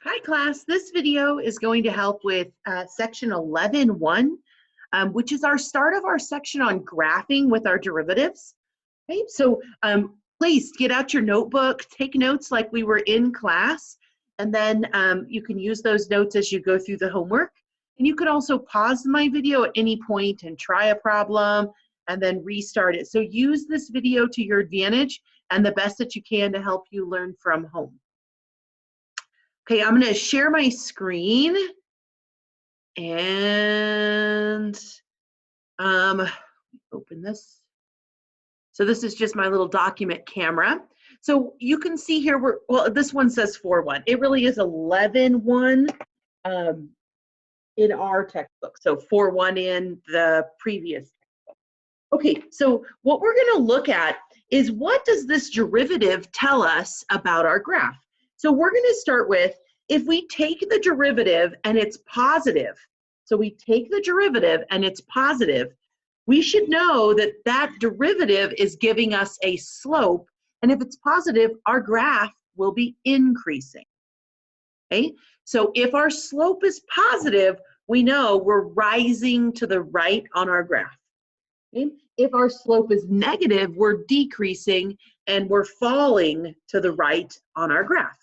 Hi class, this video is going to help with section 11.1, which is our start of our section on graphing with our derivatives. Okay, so please get out your notebook, take notes like we were in class, and then you can use those notes as you go through the homework. And you could also pause my video at any point and try a problem and then restart it. So use this video to your advantage and the best that you can to help you learn from home. Okay, I'm going to share my screen and open this. So this is just my little document camera. So you can see here, well, this one says 4.1. It really is 11.1 in our textbook. So 4.1 in the previous textbook. Okay, so what we're going to look at is what does this derivative tell us about our graph? So we're going to start with, if we take the derivative and it's positive, so we take the derivative and it's positive, we should know that that derivative is giving us a slope, and if it's positive, our graph will be increasing. Okay, so if our slope is positive, we know we're rising to the right on our graph. Okay? If our slope is negative, we're decreasing and we're falling to the right on our graph.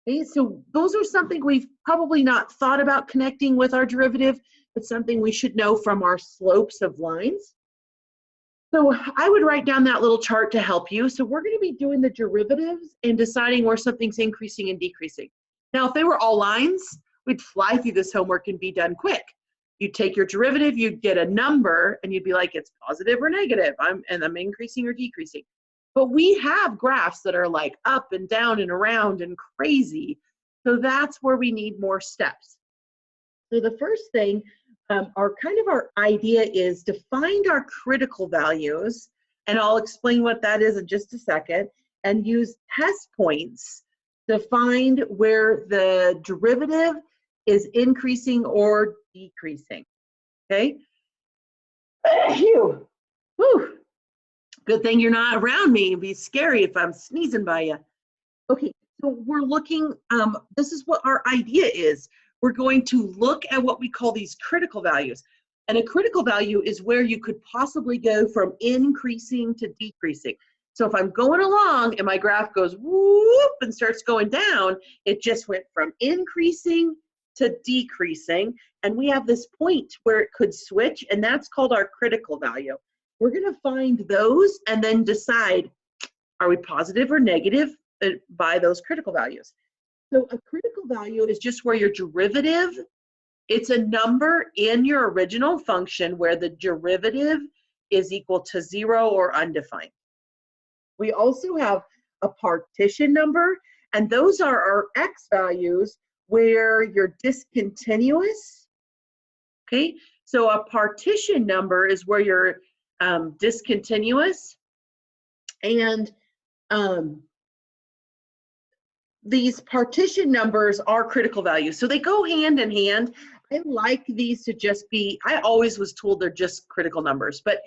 Okay, so those are something we've probably not thought about connecting with our derivative, but something we should know from our slopes of lines. So I would write down that little chart to help you. So we're going to be doing the derivatives and deciding where something's increasing and decreasing. Now, if they were all lines, we'd fly through this homework and be done quick. You'd take your derivative, you'd get a number, and you'd be like, it's positive or negative, I'm increasing or decreasing. But we have graphs that are like up and down and around and crazy. So that's where we need more steps. So the first thing, our idea is to find our critical values, and I'll explain what that is in just a second, and use test points to find where the derivative is increasing or decreasing. Okay? Phew. Whew. Good thing you're not around me. It'd be scary if I'm sneezing by you. Okay, so we're looking, this is what our idea is. We're going to look at what we call these critical values. And a critical value is where you could possibly go from increasing to decreasing. So if I'm going along and my graph goes whoop and starts going down, it just went from increasing to decreasing. And we have this point where it could switch, and that's called our critical value. We're going to find those and then decide, are we positive or negative by those critical values? So a critical value is just where your derivative, it's a number in your original function where the derivative is equal to 0 or undefined. We also have a partition number, and those are our x values where you're discontinuous. Okay, so a partition number is where you're discontinuous, and these partition numbers are critical values, so they go hand in hand. I like these to just be, I always was told they're just critical numbers, but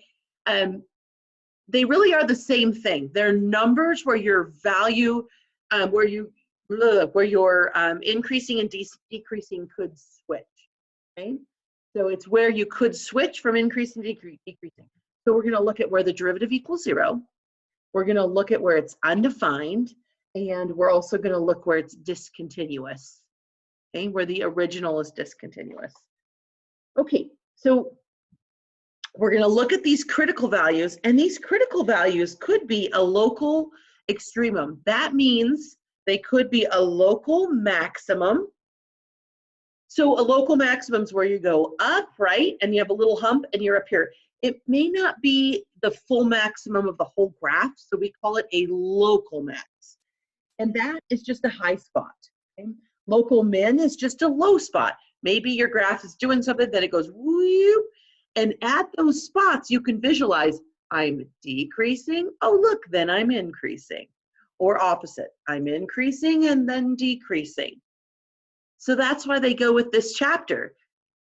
they really are the same thing. They're numbers where your value, where your increasing and decreasing could switch. Okay, so it's where you could switch from increasing to decreasing. So we're going to look at where the derivative equals 0. We're going to look at where it's undefined, and we're also going to look where it's discontinuous, okay, where the original is discontinuous. Okay, so we're going to look at these critical values, and these critical values could be a local extremum. That means they could be a local maximum. So a local maximum is where you go up, right, and you have a little hump and you're up here. It may not be the full maximum of the whole graph, so we call it a local max. And that is just a high spot. Okay? Local min is just a low spot. Maybe your graph is doing something, then it goes whoop, and at those spots you can visualize, I'm decreasing, oh look, then I'm increasing. Or opposite, I'm increasing and then decreasing. So that's why they go with this chapter.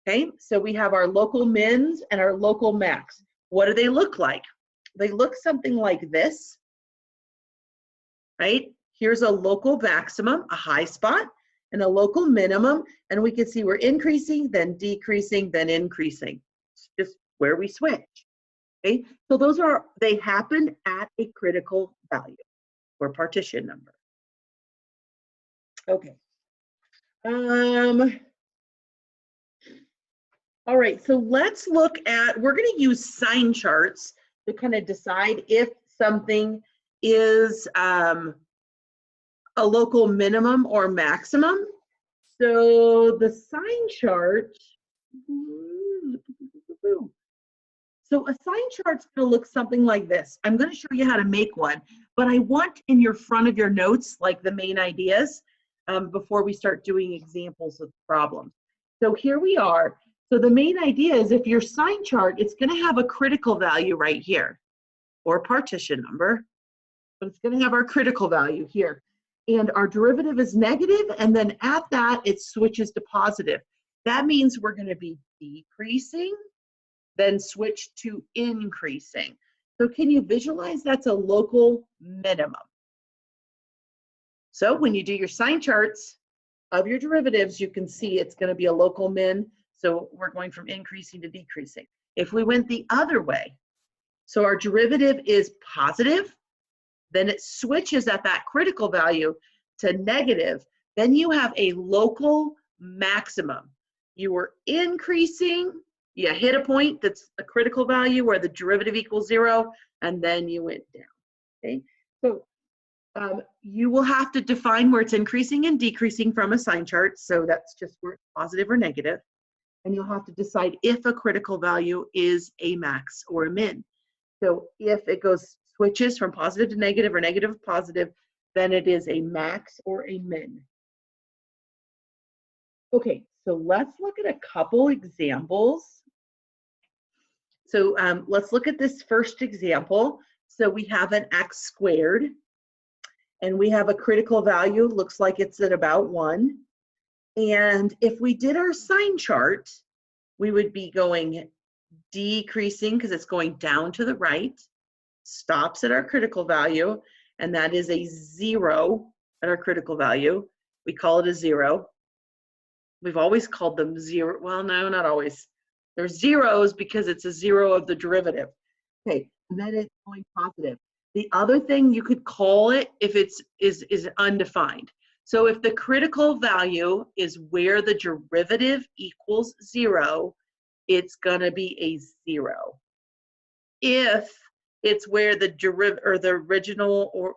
Okay, so we have our local mins and our local max. What do they look like? They look something like this, right? Here's a local maximum, a high spot, and a local minimum, and we can see we're increasing, then decreasing, then increasing. It's just where we switch. Okay, so those are, they happen at a critical value or partition number. Okay. All right, so let's look at, we're going to use sign charts to kind of decide if something is a local minimum or maximum. So the sign chart, so a sign chart's going to look something like this. I'm going to show you how to make one, but I want in your front of your notes, like the main ideas, before we start doing examples of problems. So here we are. So the main idea is if your sign chart, it's going to have a critical value right here, or partition number, but it's going to have our critical value here. And our derivative is negative, and then at that, it switches to positive. That means we're going to be decreasing, then switch to increasing. So can you visualize that's a local minimum? So when you do your sign charts of your derivatives, you can see it's going to be a local min. So we're going from increasing to decreasing. If we went the other way, so our derivative is positive, then it switches at that critical value to negative, then you have a local maximum. You were increasing, you hit a point that's a critical value where the derivative equals 0, and then you went down. Okay, so you will have to define where it's increasing and decreasing from a sign chart. So that's just where it's positive or negative. And you'll have to decide if a critical value is a max or a min. So if it switches from positive to negative or negative to positive, then it is a max or a min. Okay, so let's look at a couple examples. So let's look at this first example. So we have an x squared, and we have a critical value, looks like it's at about 1. And if we did our sign chart, we would be going decreasing because it's going down to the right, stops at our critical value, and that is a 0 at our critical value. We call it a 0. We've always called them 0. Well, no, not always. There's zeros because it's a 0 of the derivative. Okay, and then it's going positive. The other thing you could call it if it's is undefined. So if the critical value is where the derivative equals 0, it's going to be a 0. If it's where the derivative or the original or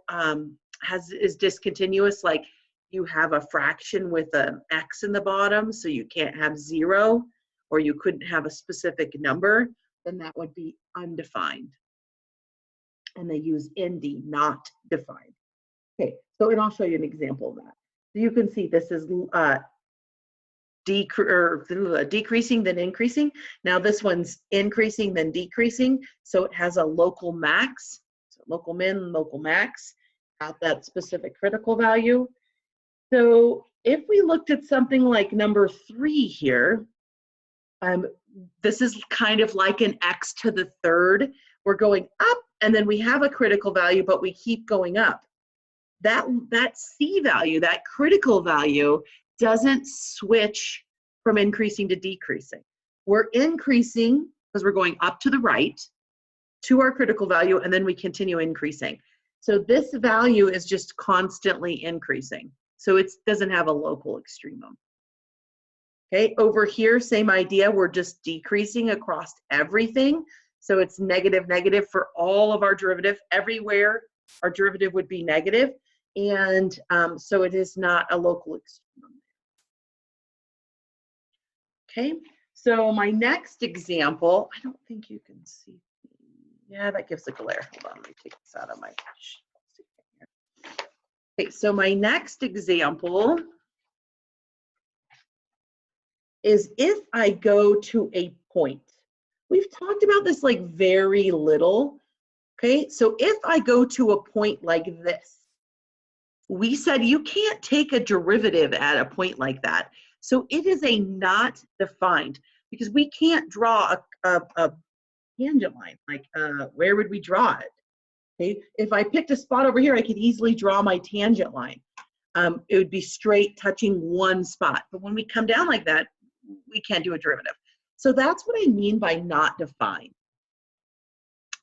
is discontinuous, like you have a fraction with an x in the bottom, so you can't have 0, or you couldn't have a specific number, then that would be undefined. And they use ND, not defined. Okay, so and I'll show you an example of that. So you can see this is decreasing then increasing. Now this one's increasing then decreasing, so it has a local max, so local min, local max at that specific critical value. So if we looked at something like number 3 here, this is kind of like an x to the 3rd. We're going up, and then we have a critical value, but we keep going up. That C value, that critical value, doesn't switch from increasing to decreasing. We're increasing because we're going up to the right to our critical value, and then we continue increasing. So this value is just constantly increasing. So it doesn't have a local extremum. Okay, over here, same idea, we're just decreasing across everything. So it's negative, negative for all of our derivative. Everywhere our derivative would be negative. And so it is not a local extremum. Okay, so my next example, I don't think you can see. Yeah, that gives a glare. Hold on, let me take this out of my. Okay, so my next example is if I go to a point. We've talked about this like very little. Okay, so if I go to a point like this, we said you can't take a derivative at a point like that. So it is a not defined because we can't draw a tangent line. Like where would we draw it? Okay, if I picked a spot over here, I could easily draw my tangent line. it would be straight touching one spot. But when we come down like that, we can't do a derivative. So that's what I mean by not defined.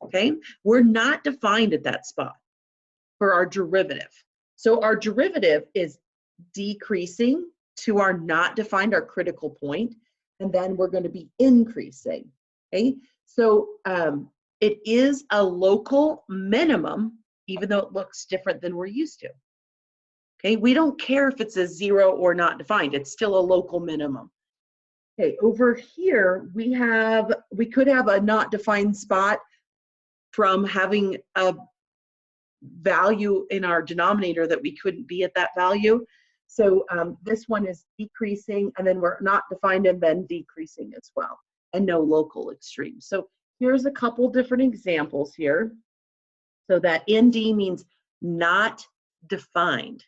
Okay, we're not defined at that spot for our derivative. So our derivative is decreasing to our not defined, our critical point, and then we're going to be increasing. Okay, so it is a local minimum, even though it looks different than we're used to. Okay, we don't care if it's a 0 or not defined, it's still a local minimum. Okay, over here we could have a not defined spot from having a value in our denominator that we couldn't be at that value. So this one is decreasing, and then we're not defined and then decreasing as well, and no local extreme. So here's a couple different examples here. So that ND means not defined.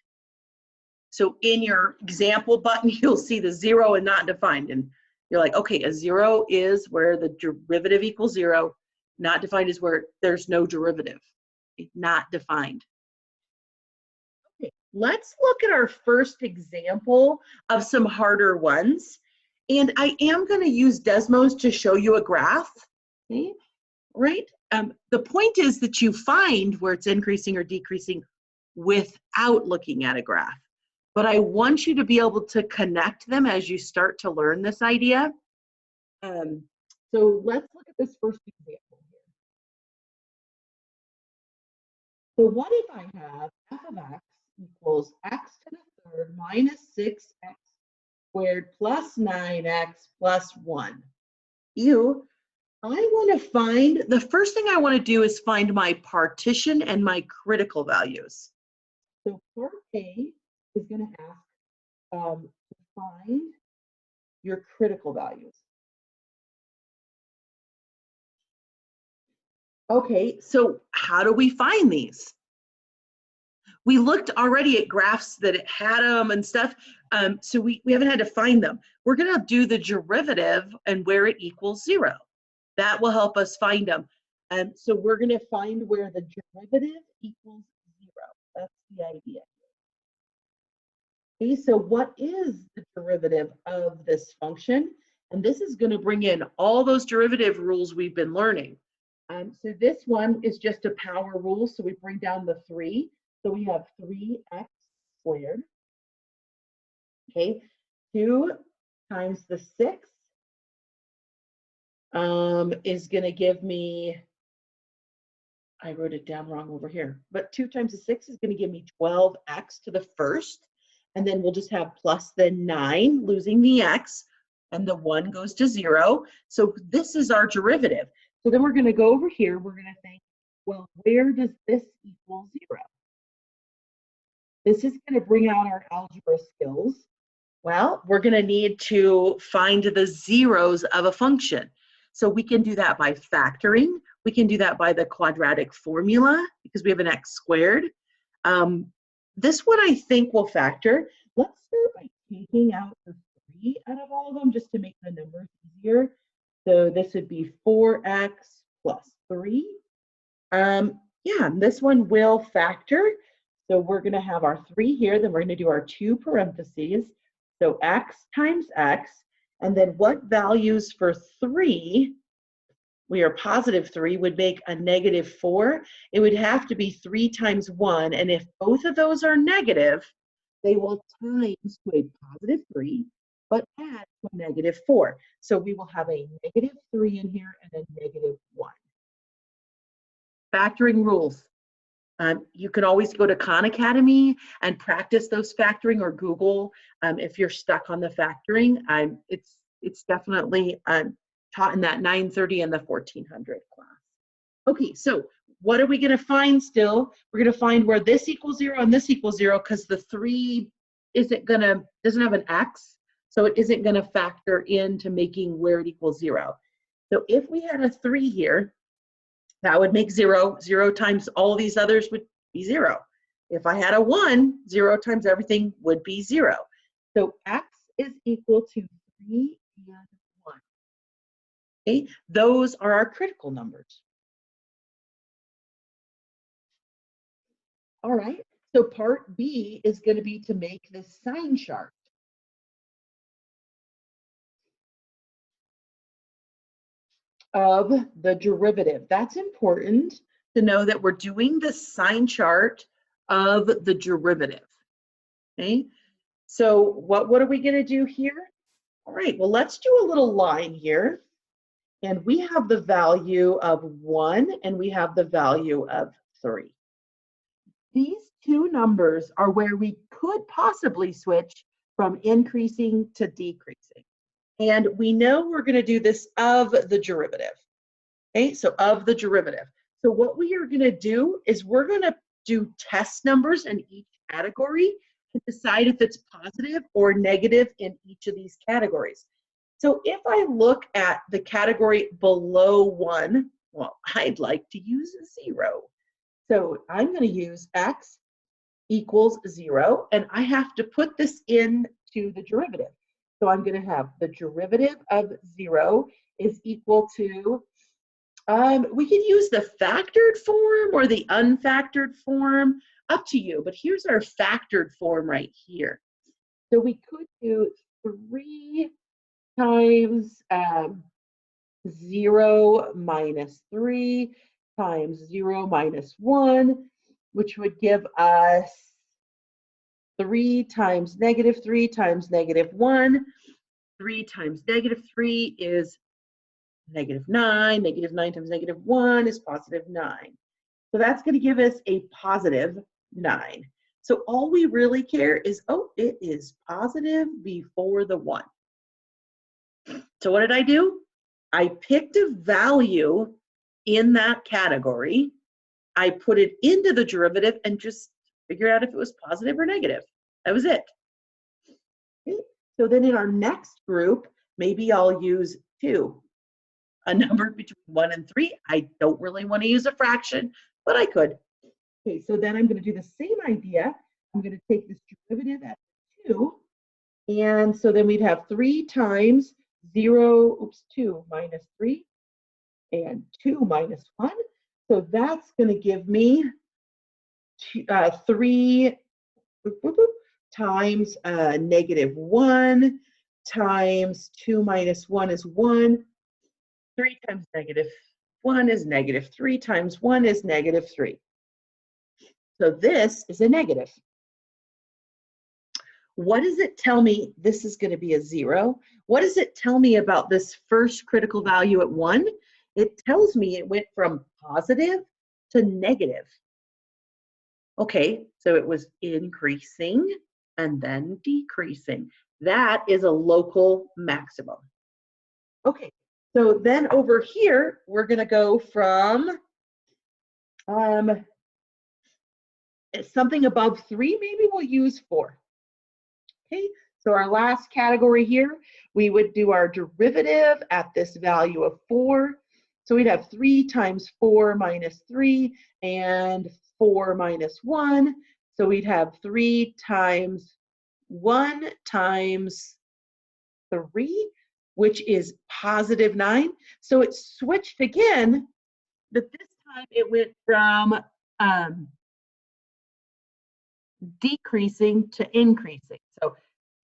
So in your example button, you'll see the 0 and not defined. And you're like, okay, a 0 is where the derivative equals 0. Not defined is where there's no derivative. Not defined. Okay, let's look at our first example of some harder ones. And I am going to use Desmos to show you a graph. Okay, right? The point is that you find where it's increasing or decreasing without looking at a graph. But I want you to be able to connect them as you start to learn this idea. So let's look at this first example here. So what if I have f of x equals x to the third minus 6x squared plus 9x plus 1? I want to find, the first thing I want to do is find my partition and my critical values. So part A is going to ask to find your critical values. Okay, so how do we find these? We looked already at graphs that it had them and stuff, so we haven't had to find them. We're going to do the derivative and where it equals 0. That will help us find them. So we're going to find where the derivative equals 0. That's the idea. Okay, so what is the derivative of this function? And this is going to bring in all those derivative rules we've been learning. So this one is just a power rule, so we bring down the 3. So we have 3x squared. Okay, 2 times the 6 is going to give me, I wrote it down wrong over here, but 2 times the 6 is going to give me 12x to the first. And then we'll just have plus the 9, losing the x, and the 1 goes to 0. So this is our derivative. So then we're going to go over here. We're going to think, well, where does this equal 0? This is going to bring out our algebra skills. Well, we're going to need to find the zeros of a function. So we can do that by factoring. We can do that by the quadratic formula because we have an x squared. This one I think will factor. Let's start by taking out the 3 out of all of them just to make the numbers easier. So this would be 4x plus 3. Yeah, this one will factor. So we're going to have our 3 here, then we're going to do our 2 parentheses. So x times x, and then what values for 3, we are positive 3, would make a negative 4. It would have to be 3 times 1, and if both of those are negative, they will times to a positive 3, but add to a negative 4. So we will have a negative 3 in here and a negative 1. Factoring rules. You can always go to Khan Academy and practice those factoring, or Google if you're stuck on the factoring. It's definitely taught in that 930 and the 1400 class. Okay, so what are we going to find still? We're going to find where this equals 0 and this equals 0 because the 3 doesn't have an x, so it isn't going to factor into making where it equals 0. So if we had a 3 here, that would make 0. 0 times all these others would be 0. If I had a 1, 0 times everything would be 0. So x is equal to 3 and 1. Okay, those are our critical numbers. All right, So part B is going to be to make this sign chart. Of the derivative. That's important to know that we're doing the sign chart of the derivative. Okay, so what are we going to do here? All right, well, let's do a little line here. And we have the value of 1 and we have the value of 3. These two numbers are where we could possibly switch from increasing to decreasing. And we know we're going to do this of the derivative. Okay, so of the derivative. So what we are going to do is we're going to do test numbers in each category to decide if it's positive or negative in each of these categories. So if I look at the category below 1, well, I'd like to use 0. So I'm going to use x equals 0, and I have to put this into the derivative. So I'm going to have the derivative of 0 is equal to, we can use the factored form or the unfactored form, up to you, but here's our factored form right here. So we could do 3 times 0 minus 3 times 0 minus 1, which would give us 3 times -3 times -1. 3 times -3 is -9. -9 times -1 is +9. So that's going to give us a +9. So all we really care is, oh, it is positive before the 1. So what did I do? I picked a value in that category. I put it into the derivative and just figured out if it was positive or negative. That was it. Okay. So then in our next group, maybe I'll use 2. A number between 1 and 3. I don't really want to use a fraction, but I could. Okay, so then I'm going to do the same idea. I'm going to take this derivative at 2. And so then we'd have 3 times 2 minus 3 and 2 minus 1. So that's going to give me 3 times -1 times 2 minus 1 is 1. 3 times -1 is negative. 3 times 1 is -3. So this is a negative. What does it tell me? This is going to be a 0. What does it tell me about this first critical value at 1? It tells me it went from positive to negative. Okay, so it was increasing and then decreasing. That is a local maximum. Okay, so then over here, we're going to go from something above 3, maybe we'll use 4. Okay, so our last category here, we would do our derivative at this value of 4. So we'd have 3 times 4 minus 3 and 4 minus 1. So we'd have 3 times 1 times 3, which is +9. So it switched again, but this time it went from decreasing to increasing. So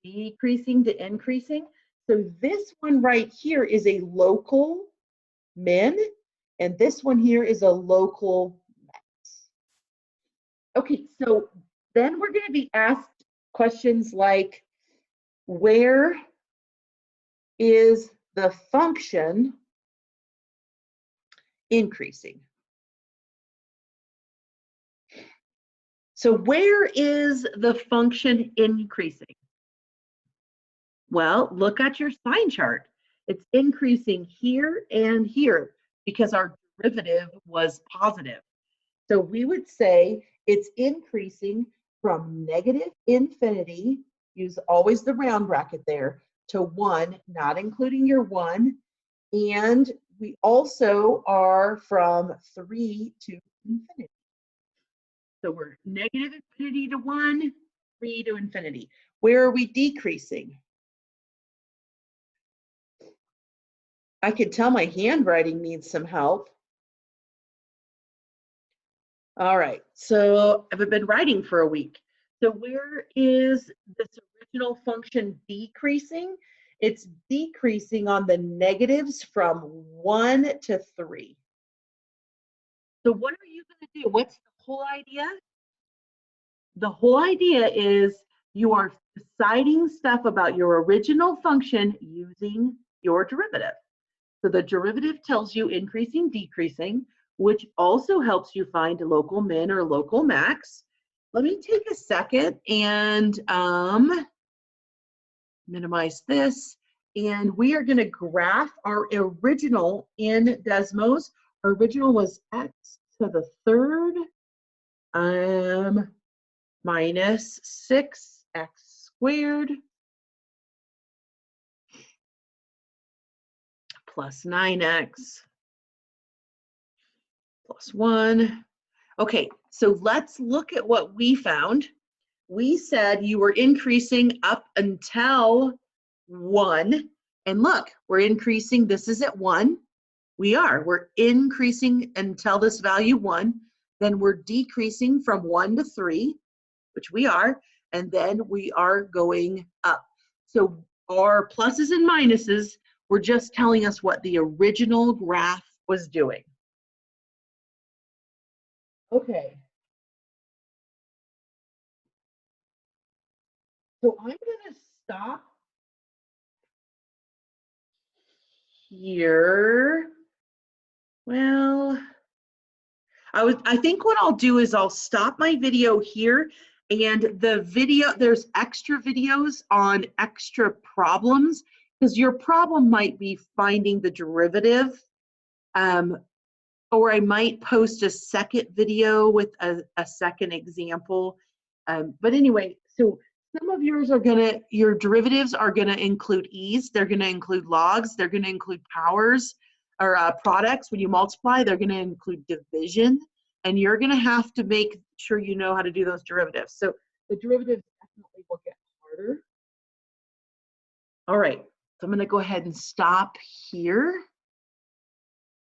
decreasing to increasing. So this one right here is a local min, and this one here is a local max. Okay, so then we're going to be asked questions like, where is the function increasing? So where is the function increasing? Well, look at your sign chart. It's increasing here and here because our derivative was positive. So we would say it's increasing from -infinity, use always the round bracket there, to 1, not including your 1. And we also are from 3 to infinity. So we're -infinity to 1, 3 to infinity. Where are we decreasing? I can tell my handwriting needs some help. All right, so I've been writing for a week. So where is this original function decreasing? It's decreasing on the negatives from 1 to 3. So what are you going to do? What's the whole idea? The whole idea is you are deciding stuff about your original function using your derivative. So the derivative tells you increasing, decreasing, which also helps you find local min or local max. Let me take a second and minimize this. And we are going to graph our original in Desmos. Our original was x to the third minus 6x squared plus 9x plus 1. Okay, so let's look at what we found. We said you were increasing up until 1. And look, we're increasing, this is at 1. We're increasing until this value 1. Then we're decreasing from 1 to 3, which we are. And then we are going up. So our pluses and minuses were just telling us what the original graph was doing. Okay. So I'm going to stop here. Well, I think what I'll do is I'll stop my video here, and the video, there's extra videos on extra problems, because your problem might be finding the derivative, or I might post a second video with a second example. But anyway, so some of yours are your derivatives are gonna include e's, they're gonna include logs, they're gonna include powers, or products. When you multiply, they're gonna include division, and you're gonna have to make sure you know how to do those derivatives. So the derivatives definitely will get harder. All right, so I'm gonna go ahead and stop here.